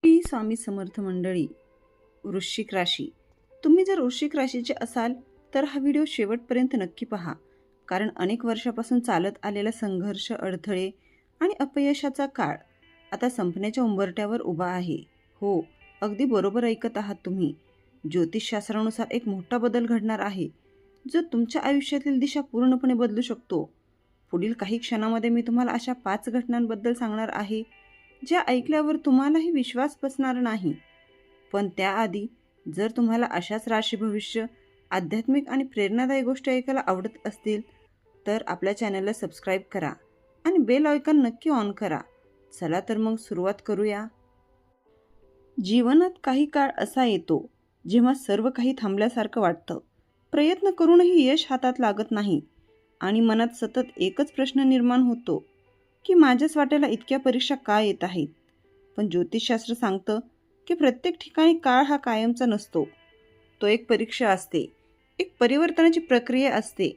श्री स्वामी समर्थ मंडळी. वृश्चिक राशी. तुम्ही जर वृश्चिक राशीचे असाल तर हा व्हिडिओ शेवटपर्यंत नक्की पहा, कारण अनेक वर्षापासून चालत आलेला संघर्ष, अडथळे आणि अपयशाचा काळ आता संपण्याच्या उंबरठ्यावर उभा आहे. हो, अगदी बरोबर ऐकत आहात तुम्ही. ज्योतिषशास्त्रानुसार एक मोठा बदल घडणार आहे, जो तुमच्या आयुष्यातील दिशा पूर्णपणे बदलू शकतो. पुढील काही क्षणामध्ये मी तुम्हाला अशा 5 घटनांबद्दल सांगणार आहे, ज्या ऐकल्यावर तुम्हालाही विश्वास बसणार नाही. पण त्याआधी, जर तुम्हाला अशाच राशी भविष्य, आध्यात्मिक आणि प्रेरणादायी गोष्टी ऐकायला आवडत असतील तर आपल्या चॅनलला सबस्क्राईब करा आणि बेल आयकॉन नक्की ऑन करा. चला तर मग सुरुवात करूया. जीवनात काही काळ असा येतो जेव्हा सर्व काही थांबल्यासारखं वाटतं. प्रयत्न करूनही यश हातात लागत नाही आणि मनात सतत एकच प्रश्न निर्माण होतो की माझ्याच वाट्याला इतक्या परीक्षा का येत आहेत. पण ज्योतिषशास्त्र सांगतं की प्रत्येक ठिकाणी काळ हा कायमचा नसतो. तो एक परीक्षा असते, एक परिवर्तनाची प्रक्रिया असते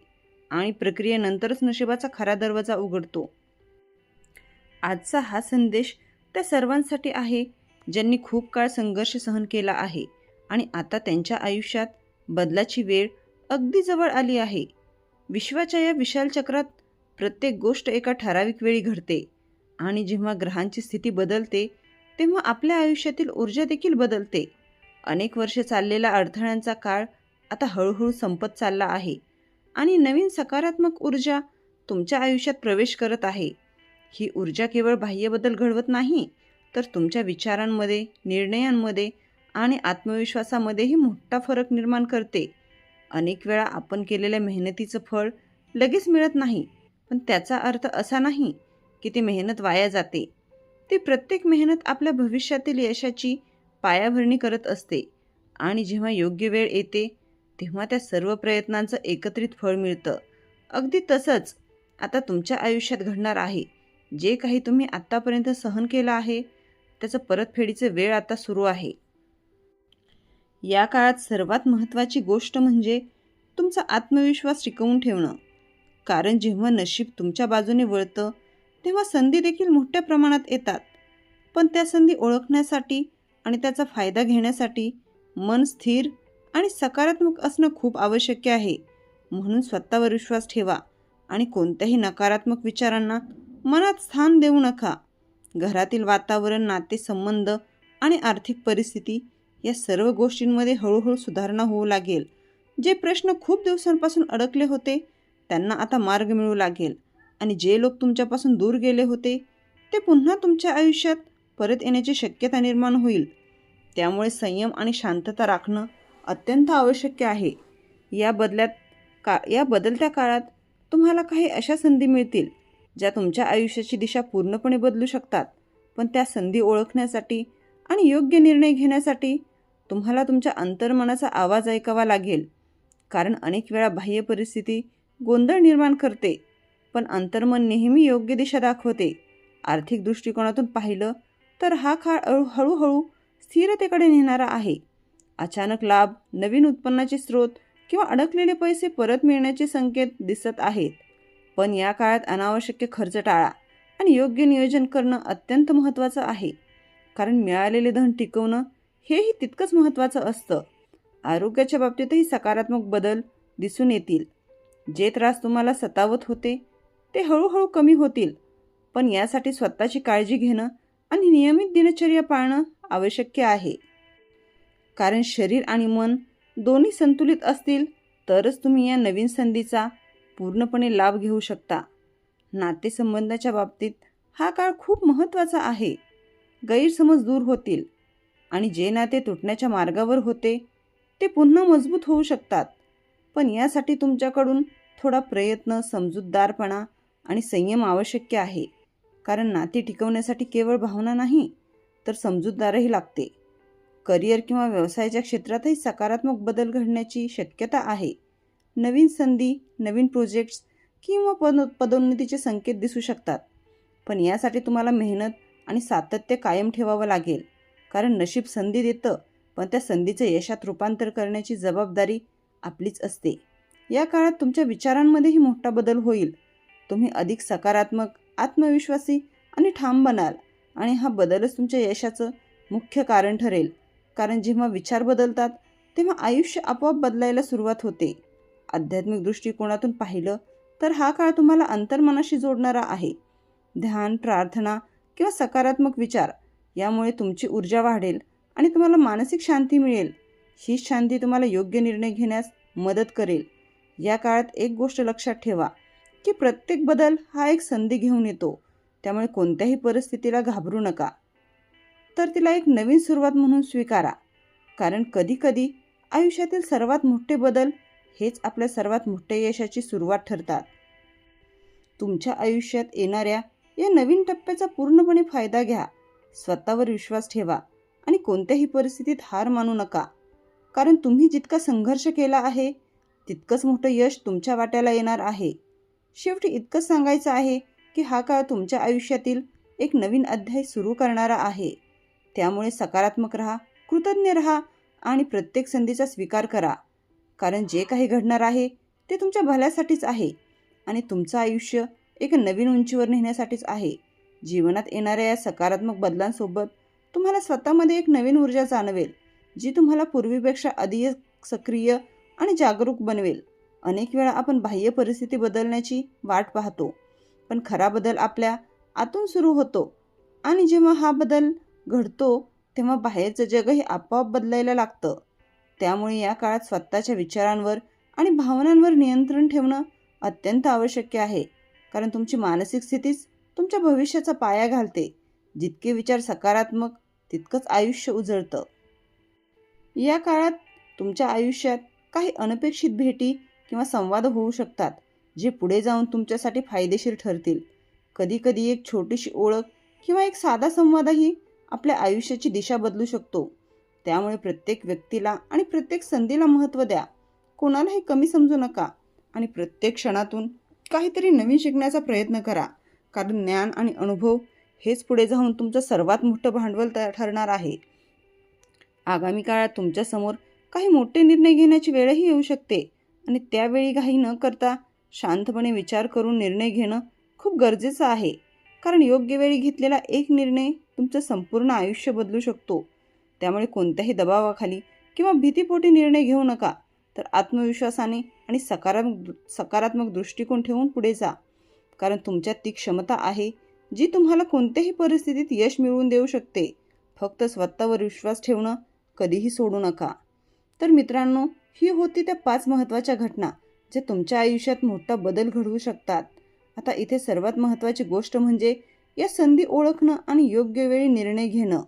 आणि प्रक्रियेनंतरच नशिबाचा खरा दरवाजा उघडतो. आजचा हा संदेश त्या सर्वांसाठी आहे ज्यांनी खूप काळ संघर्ष सहन केला आहे आणि आता त्यांच्या आयुष्यात बदलाची वेळ अगदी जवळ आली आहे. विश्वाच्या या विशाल चक्रात प्रत्येक गोष्ट एका ठराविक वेळी घडते आणि जेव्हा ग्रहांची स्थिती बदलते तेव्हा आपल्या आयुष्यातील ऊर्जा देखील बदलते. अनेक वर्षे चाललेला अडथळ्यांचा काळ आता हळूहळू संपत चालला आहे आणि नवीन सकारात्मक ऊर्जा तुमच्या आयुष्यात प्रवेश करत आहे. ही ऊर्जा केवळ बाह्य बदल घडवत नाही, तर तुमच्या विचारांमध्ये, निर्णयांमध्ये आणि आत्मविश्वासामध्येही मोठा फरक निर्माण करते. अनेक वेळा आपण केलेल्या मेहनतीचं फळ लगेच मिळत नाही, पण त्याचा अर्थ असा नाही की ती मेहनत वाया जाते. ती प्रत्येक मेहनत आपल्या भविष्यातील यशाची पायाभरणी करत असते आणि जेव्हा योग्य वेळ येते तेव्हा त्या सर्व प्रयत्नांचं एकत्रित फळ मिळतं. अगदी तसंच आता तुमच्या आयुष्यात घडणार आहे. जे काही तुम्ही आत्तापर्यंत सहन केलं आहे त्याचं परतफेडीची वेळ आता सुरू आहे. या काळात सर्वात महत्त्वाची गोष्ट म्हणजे तुमचा आत्मविश्वास टिकवून ठेवणं. कारण जेव्हा नशीब तुमच्या बाजूने वळतं तेव्हा संधी देखील मोठ्या प्रमाणात येतात. पण त्या संधी ओळखण्यासाठी आणि त्याचा फायदा घेण्यासाठी मन स्थिर आणि सकारात्मक असणं खूप आवश्यक आहे. म्हणून स्वतःवर विश्वास ठेवा आणि कोणत्याही नकारात्मक विचारांना मनात स्थान देऊ नका. घरातील वातावरण, नातेसंबंध आणि आर्थिक परिस्थिती या सर्व गोष्टींमध्ये हळूहळू सुधारणा होऊ लागेल. जे प्रश्न खूप दिवसांपासून अडकले होते त्यांना आता मार्ग मिळू लागेल आणि जे लोक तुमच्यापासून दूर गेले होते ते पुन्हा तुमच्या आयुष्यात परत येण्याची शक्यता निर्माण होईल. त्यामुळे संयम आणि शांतता राखणं अत्यंत आवश्यक आहे. या बदलत्या काळात तुम्हाला काही अशा संधी मिळतील ज्या तुमच्या आयुष्याची दिशा पूर्णपणे बदलू शकतात. पण त्या संधी ओळखण्यासाठी आणि योग्य निर्णय घेण्यासाठी तुम्हाला तुमच्या अंतर्मनाचा आवाज ऐकावा लागेल. कारण अनेक वेळा बाह्य परिस्थिती गोंधळ निर्माण करते, पण अंतर्मन नेहमी योग्य दिशा दाखवते. आर्थिक दृष्टिकोनातून पाहिलं तर हा काळ हळूहळू स्थिरतेकडे नेणारा आहे. अचानक लाभ, नवीन उत्पन्नाचे स्रोत किंवा अडकलेले पैसे परत मिळण्याचे संकेत दिसत आहेत. पण या काळात अनावश्यक खर्च टाळा आणि योग्य नियोजन करणं अत्यंत महत्त्वाचं आहे. कारण मिळालेले धन टिकवणं हेही तितकंच महत्त्वाचं असतं. आरोग्याच्या बाबतीतही सकारात्मक बदल दिसून येतील. जे त्रास तुम्हाला सतावत होते ते हळूहळू कमी होतील. पण यासाठी स्वतःची काळजी घेणं आणि नियमित दिनचर्या पाळणं आवश्यक आहे. कारण शरीर आणि मन दोन्ही संतुलित असतील तरच तुम्ही या नवीन संधीचा पूर्णपणे लाभ घेऊ शकता. नातेसंबंधाच्या बाबतीत हा काळ खूप महत्त्वाचा आहे. गैरसमज दूर होतील आणि जे नाते तुटण्याच्या मार्गावर होते ते पुन्हा मजबूत होऊ शकतात. पण यासाठी तुमच्याकडून थोडा प्रयत्न, समजूतदारपणा आणि संयम आवश्यक आहे. कारण नाते टिकवण्यासाठी केवळ भावना नाही तर समजूतदारही लागते. करिअर किंवा व्यवसायाच्या क्षेत्रातही सकारात्मक बदल घडण्याची शक्यता आहे. नवीन संधी, नवीन प्रोजेक्ट्स किंवा पदोन्नतीचे संकेत दिसू शकतात. पण यासाठी तुम्हाला मेहनत आणि सातत्य कायम ठेवावं लागेल. कारण नशीब संधी देतं, पण त्या संधीचं यशात रूपांतर करण्याची जबाबदारी आपलीच असते. या काळात तुमच्या विचारांमध्येही मोठा बदल होईल. तुम्ही अधिक सकारात्मक, आत्मविश्वासी आणि ठाम बनाल आणि हा बदलच तुमच्या यशाचं मुख्य कारण ठरेल. कारण जेव्हा विचार बदलतात तेव्हा आयुष्य आपोआप बदलायला सुरुवात होते. आध्यात्मिक दृष्टिकोनातून पाहिलं तर हा काळ तुम्हाला अंतर्मनाशी जोडणारा आहे. ध्यान, प्रार्थना किंवा सकारात्मक विचार यामुळे तुमची ऊर्जा वाढेल आणि तुम्हाला मानसिक शांती मिळेल. ही शांती तुम्हाला योग्य निर्णय घेण्यास मदत करेल. या काळात एक गोष्ट लक्षात ठेवा की प्रत्येक बदल हा एक संधी घेऊन येतो. त्यामुळे कोणत्याही परिस्थितीला घाबरू नका, तर तिला एक नवीन सुरुवात म्हणून स्वीकारा. कारण कधीकधी आयुष्यातील सर्वात मोठे बदल हेच आपल्या सर्वात मोठ्या यशाची सुरुवात ठरतात. तुमच्या आयुष्यात येणाऱ्या या नवीन टप्प्याचा पूर्णपणे फायदा घ्या. स्वतःवर विश्वास ठेवा आणि कोणत्याही परिस्थितीत हार मानू नका. कारण तुम्ही जितका संघर्ष केला आहे तितकंच मोठं यश तुमच्या वाट्याला येणार आहे. शेवटी इतकंच सांगायचं आहे की हा काळ तुमच्या आयुष्यातील एक नवीन अध्याय सुरू करणारा आहे. त्यामुळे सकारात्मक राहा, कृतज्ञ राहा आणि प्रत्येक संधीचा स्वीकार करा. कारण जे काही घडणार आहे ते तुमच्या भल्यासाठीच आहे आणि तुमचं आयुष्य एक नवीन उंचीवर नेण्यासाठीच आहे. जीवनात येणाऱ्या या सकारात्मक बदलांसोबत तुम्हाला स्वतःमध्ये एक नवीन ऊर्जा जाणवेल, जी तुम्हाला पूर्वीपेक्षा अधिक सक्रिय आणि जागरूक बनवेल. अनेक वेळा आपण बाह्य परिस्थिती बदलण्याची वाट पाहतो, पण खरा बदल आपल्या आतून सुरू होतो आणि जेव्हा हा बदल घडतो तेव्हा बाहेरचं जगही आपोआप बदलायला लागतं. त्यामुळे या काळात स्वतःच्या विचारांवर आणि भावनांवर नियंत्रण ठेवणं अत्यंत आवश्यक आहे. कारण तुमची मानसिक स्थितीच तुमच्या भविष्याचा पाया घालते. जितके विचार सकारात्मक तितकंच आयुष्य उजळतं. या काळात तुमच्या आयुष्यात काही अनपेक्षित भेटी किंवा संवाद होऊ शकतात, जे पुढे जाऊन तुमच्यासाठी फायदेशीर ठरतील. कधीकधी एक छोटीशी ओळख किंवा एक साधा संवादही आपल्या आयुष्याची दिशा बदलू शकतो. त्यामुळे प्रत्येक व्यक्तीला आणि प्रत्येक संधीला महत्त्व द्या. कोणालाही कमी समजू नका आणि प्रत्येक क्षणातून काहीतरी नवीन शिकण्याचा प्रयत्न करा. कारण ज्ञान आणि अनुभव हेच पुढे जाऊन तुमचं सर्वात मोठं भांडवल ठरणार आहे. आगामी काळात तुमच्यासमोर काही मोठे निर्णय घेण्याची वेळही येऊ शकते आणि त्यावेळी घाई न करता शांतपणे विचार करून निर्णय घेणं खूप गरजेचं आहे. कारण योग्य वेळी घेतलेला एक निर्णय तुमचं संपूर्ण आयुष्य बदलू शकतो. त्यामुळे कोणत्याही दबावाखाली किंवा भीतीपोटी निर्णय घेऊ नका, तर आत्मविश्वासाने आणि सकारात्मक दृष्टिकोन ठेवून पुढे जा. कारण तुमच्यात ती क्षमता आहे जी तुम्हाला कोणत्याही परिस्थितीत यश मिळवून देऊ शकते. फक्त स्वतःवर विश्वास ठेवणं कधीही सोडू नका. तर मित्रांनो, ही होती त्या 5 महत्त्वाच्या घटना ज्या तुमच्या आयुष्यात मोठा बदल घडवू शकतात. आता इथे सर्वात महत्त्वाची गोष्ट म्हणजे या संधी ओळखणं आणि योग्य वेळी निर्णय घेणं.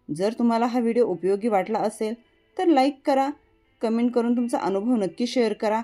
जर तुम्हाला हा व्हिडिओ उपयोगी वाटला असेल तर लाईक करा, कमेंट करून तुमचा अनुभव नक्की शेअर करा